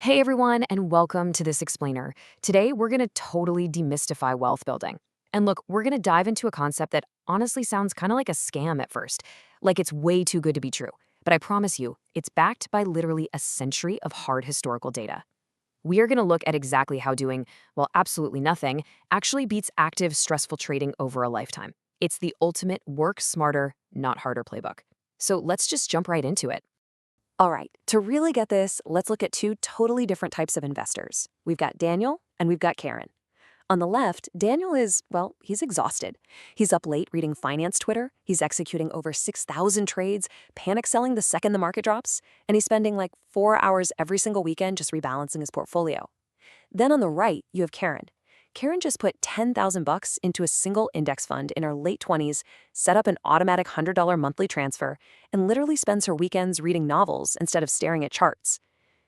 Hey everyone, and welcome to this explainer. Today, we're going to totally demystify wealth building. And look, we're going to dive into a concept that honestly sounds kind of like a scam at first, like it's way too good to be true. But I promise you, it's backed by literally a century of hard historical data. We are going to look at exactly how doing, well, absolutely nothing, actually beats active, stressful trading over a lifetime. It's the ultimate work smarter, not harder playbook. So let's just jump right into it. All right, to really get this, let's look at two totally different types of investors. We've got Daniel and we've got Karen. On the left, Daniel is, well, he's exhausted. He's up late reading finance Twitter, he's executing over 6,000 trades, panic selling the second the market drops, and he's spending like 4 hours every single weekend just rebalancing his portfolio. Then on the right, you have Karen. Karen just put 10,000 bucks into a single index fund in her late 20s, set up an automatic $100 monthly transfer, and literally spends her weekends reading novels instead of staring at charts.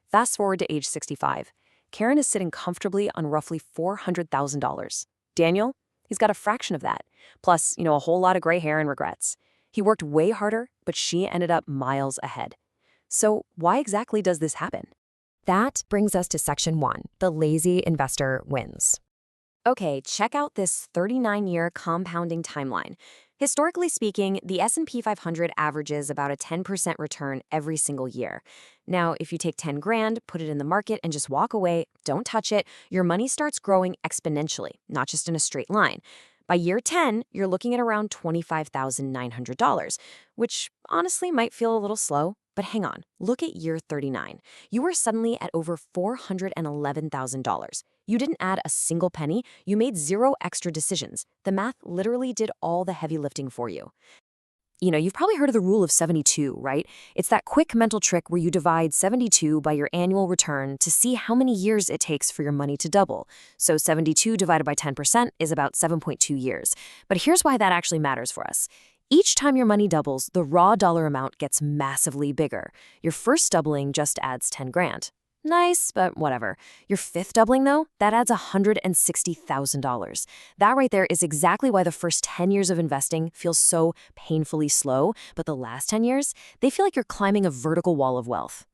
Fast forward to age 65. Karen is sitting comfortably on roughly $400,000. Daniel, he's got a fraction of that, plus, a whole lot of gray hair and regrets. He worked way harder, but she ended up miles ahead. So why exactly does this happen? That brings us to section 1, the lazy investor wins. Okay, check out this 39-year compounding timeline. Historically speaking, the S&P 500 averages about a 10% return every single year. Now, if you take 10 grand, put it in the market, and just walk away, don't touch it, your money starts growing exponentially, not just in a straight line. By year 10, you're looking at around $25,900, which honestly might feel a little slow. But hang on, look at year 39. You are suddenly at over $411,000. You didn't add a single penny, you made zero extra decisions. The math literally did all the heavy lifting for you. You've probably heard of the rule of 72, right? It's that quick mental trick where you divide 72 by your annual return to see how many years it takes for your money to double. So 72 divided by 10% is about 7.2 years. But here's why that actually matters for us. Each time your money doubles, the raw dollar amount gets massively bigger. Your first doubling just adds 10 grand. Nice, but whatever. Your fifth doubling, though, that adds $160,000. That right there is exactly why the first 10 years of investing feels so painfully slow, but the last 10 years, they feel like you're climbing a vertical wall of wealth.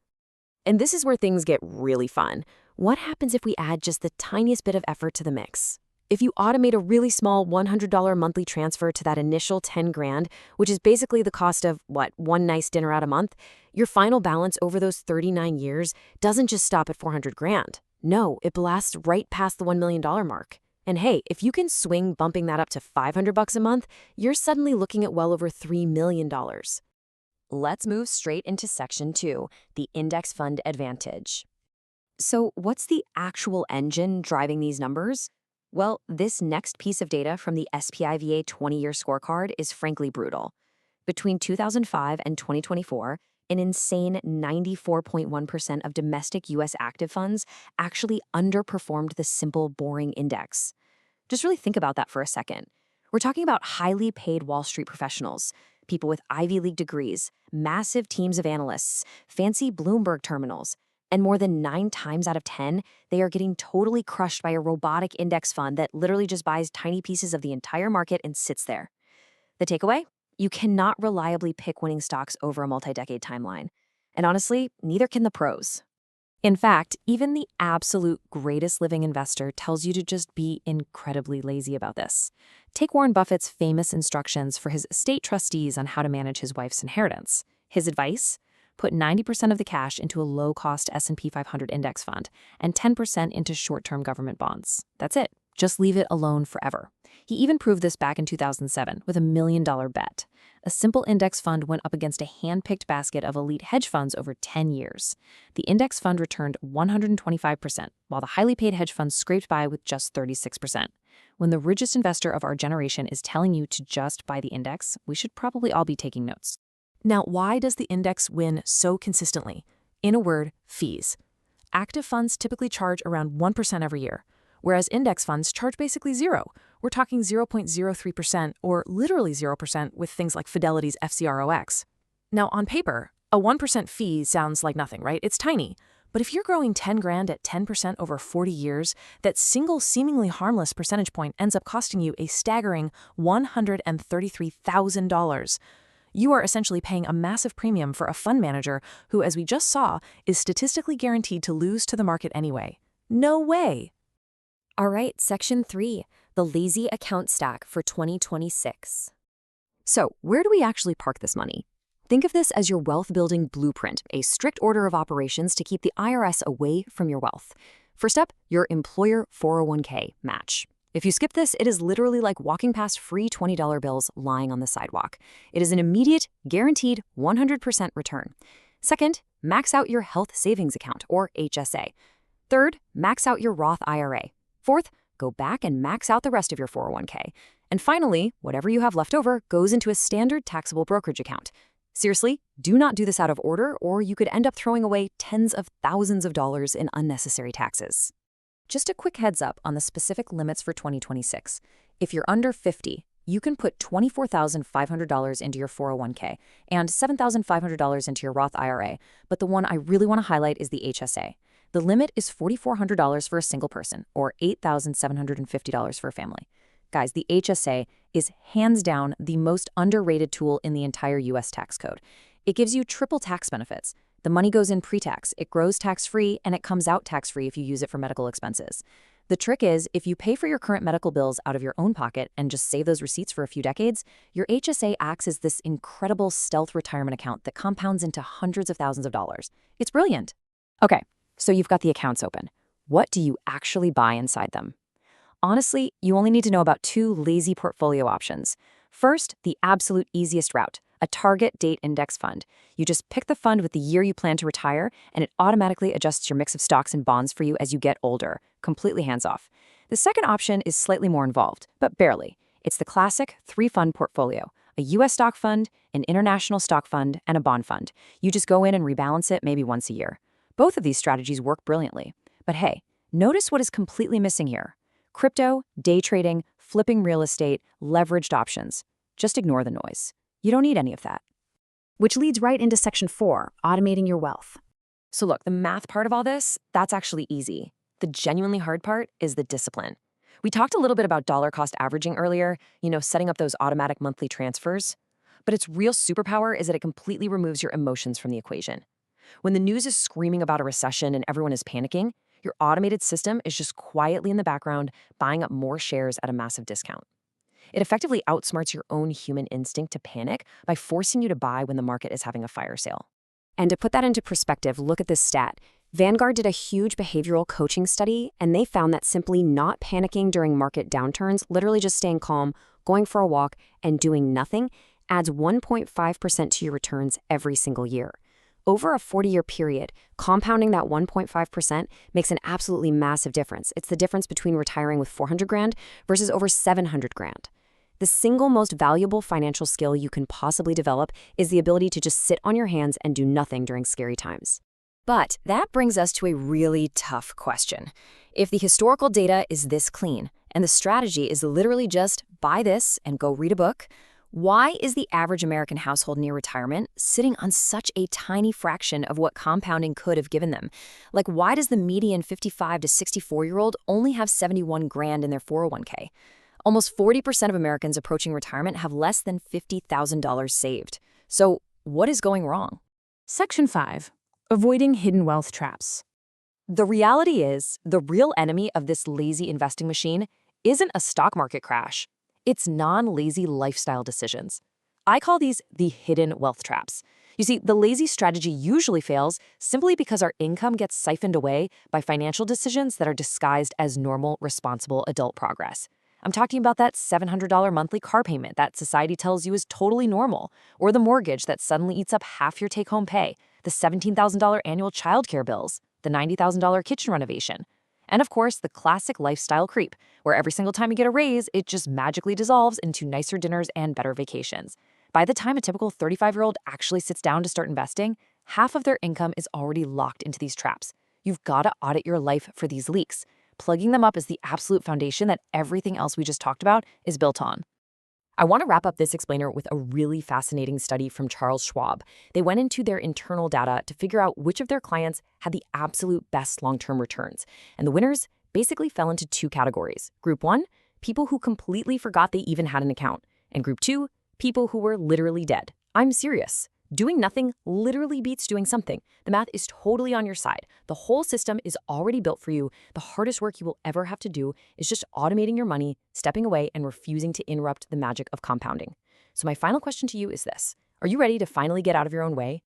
And this is where things get really fun. What happens if we add just the tiniest bit of effort to the mix? If you automate a really small $100 monthly transfer to that initial 10 grand, which is basically the cost of, one nice dinner out a month, your final balance over those 39 years doesn't just stop at 400 grand. No, it blasts right past the $1 million mark. And hey, if you can swing bumping that up to 500 bucks a month, you're suddenly looking at well over $3 million. Let's move straight into section 2, the index fund advantage. So what's the actual engine driving these numbers? Well, this next piece of data from the SPIVA 20-year scorecard is frankly brutal. Between 2005 and 2024, an insane 94.1% of domestic U.S. active funds actually underperformed the simple, boring index. Just really think about that for a second. We're talking about highly paid Wall Street professionals, people with Ivy League degrees, massive teams of analysts, fancy Bloomberg terminals, and more than 9 times out of 10, they are getting totally crushed by a robotic index fund that literally just buys tiny pieces of the entire market and sits there. The takeaway? You cannot reliably pick winning stocks over a multi-decade timeline. And honestly, neither can the pros. In fact, even the absolute greatest living investor tells you to just be incredibly lazy about this. Take Warren Buffett's famous instructions for his estate trustees on how to manage his wife's inheritance. His advice? Put 90% of the cash into a low-cost S&P 500 index fund and 10% into short-term government bonds. That's it. Just leave it alone forever. He even proved this back in 2007 with a $1 million bet. A simple index fund went up against a hand-picked basket of elite hedge funds over 10 years. The index fund returned 125%, while the highly paid hedge funds scraped by with just 36%. When the richest investor of our generation is telling you to just buy the index, we should probably all be taking notes. Now, why does the index win so consistently? In a word, fees. Active funds typically charge around 1% every year, whereas index funds charge basically zero. We're talking 0.03% or literally 0% with things like Fidelity's FCROX. Now, on paper, a 1% fee sounds like nothing, right? It's tiny. But if you're growing 10 grand at 10% over 40 years, that single seemingly harmless percentage point ends up costing you a staggering $133,000. You are essentially paying a massive premium for a fund manager who, as we just saw, is statistically guaranteed to lose to the market anyway. No way! All right, Section 3, the lazy account stack for 2026. So, where do we actually park this money? Think of this as your wealth-building blueprint, a strict order of operations to keep the IRS away from your wealth. First up, your employer 401k match. If you skip this, it is literally like walking past free $20 bills lying on the sidewalk. It is an immediate, guaranteed 100% return. Second, max out your health savings account, or HSA. Third, max out your Roth IRA. Fourth, go back and max out the rest of your 401k. And finally, whatever you have left over goes into a standard taxable brokerage account. Seriously, do not do this out of order, or you could end up throwing away tens of thousands of dollars in unnecessary taxes. Just a quick heads up on the specific limits for 2026. If you're under 50, you can put $24,500 into your 401k and $7,500 into your Roth IRA, but the one I really want to highlight is the HSA. The limit is $4,400 for a single person, or $8,750 for a family. Guys, the HSA is hands down the most underrated tool in the entire US tax code. It gives you triple tax benefits. The money goes in pre-tax, it grows tax-free, and it comes out tax-free if you use it for medical expenses. The trick is, if you pay for your current medical bills out of your own pocket and just save those receipts for a few decades, your HSA acts as this incredible stealth retirement account that compounds into hundreds of thousands of dollars. It's brilliant. Okay, so you've got the accounts open. What do you actually buy inside them? Honestly, you only need to know about two lazy portfolio options. First, the absolute easiest route, a target date index fund. You just pick the fund with the year you plan to retire, and it automatically adjusts your mix of stocks and bonds for you as you get older, completely hands-off. The second option is slightly more involved, but barely. It's the classic three-fund portfolio, a US stock fund, an international stock fund, and a bond fund. You just go in and rebalance it maybe once a year. Both of these strategies work brilliantly. But hey, notice what is completely missing here. Crypto, day trading, flipping real estate, leveraged options. Just ignore the noise. You don't need any of that. Which leads right into Section 4, automating your wealth. So look, the math part of all this, that's actually easy. The genuinely hard part is the discipline. We talked a little bit about dollar cost averaging earlier, setting up those automatic monthly transfers. But its real superpower is that it completely removes your emotions from the equation. When the news is screaming about a recession and everyone is panicking, your automated system is just quietly in the background buying up more shares at a massive discount. It effectively outsmarts your own human instinct to panic by forcing you to buy when the market is having a fire sale. And to put that into perspective, look at this stat. Vanguard did a huge behavioral coaching study, and they found that simply not panicking during market downturns, literally just staying calm, going for a walk, and doing nothing, adds 1.5% to your returns every single year. Over a 40-year period, compounding that 1.5% makes an absolutely massive difference. It's the difference between retiring with $400,000 versus over $700,000. The single most valuable financial skill you can possibly develop is the ability to just sit on your hands and do nothing during scary times. But that brings us to a really tough question. If the historical data is this clean, and the strategy is literally just buy this and go read a book, why is the average American household near retirement sitting on such a tiny fraction of what compounding could have given them? Like, why does the median 55 to 64-year-old only have $71,000 in their 401k? Almost 40% of Americans approaching retirement have less than $50,000 saved. So what is going wrong? Section 5, avoiding hidden wealth traps. The reality is, the real enemy of this lazy investing machine isn't a stock market crash. It's non-lazy lifestyle decisions. I call these the hidden wealth traps. You see, the lazy strategy usually fails simply because our income gets siphoned away by financial decisions that are disguised as normal, responsible adult progress. I'm talking about that $700 monthly car payment that society tells you is totally normal, or the mortgage that suddenly eats up half your take-home pay, the $17,000 annual childcare bills, the $90,000 kitchen renovation. And of course, the classic lifestyle creep, where every single time you get a raise, it just magically dissolves into nicer dinners and better vacations. By the time a typical 35-year-old actually sits down to start investing, half of their income is already locked into these traps. You've got to audit your life for these leaks. Plugging them up is the absolute foundation that everything else we just talked about is built on. I want to wrap up this explainer with a really fascinating study from Charles Schwab. They went into their internal data to figure out which of their clients had the absolute best long-term returns. And the winners basically fell into two categories. Group 1, people who completely forgot they even had an account. And Group 2, people who were literally dead, I'm serious. Doing nothing literally beats doing something. The math is totally on your side. The whole system is already built for you. The hardest work you will ever have to do is just automating your money, stepping away, and refusing to interrupt the magic of compounding. So my final question to you is this. Are you ready to finally get out of your own way?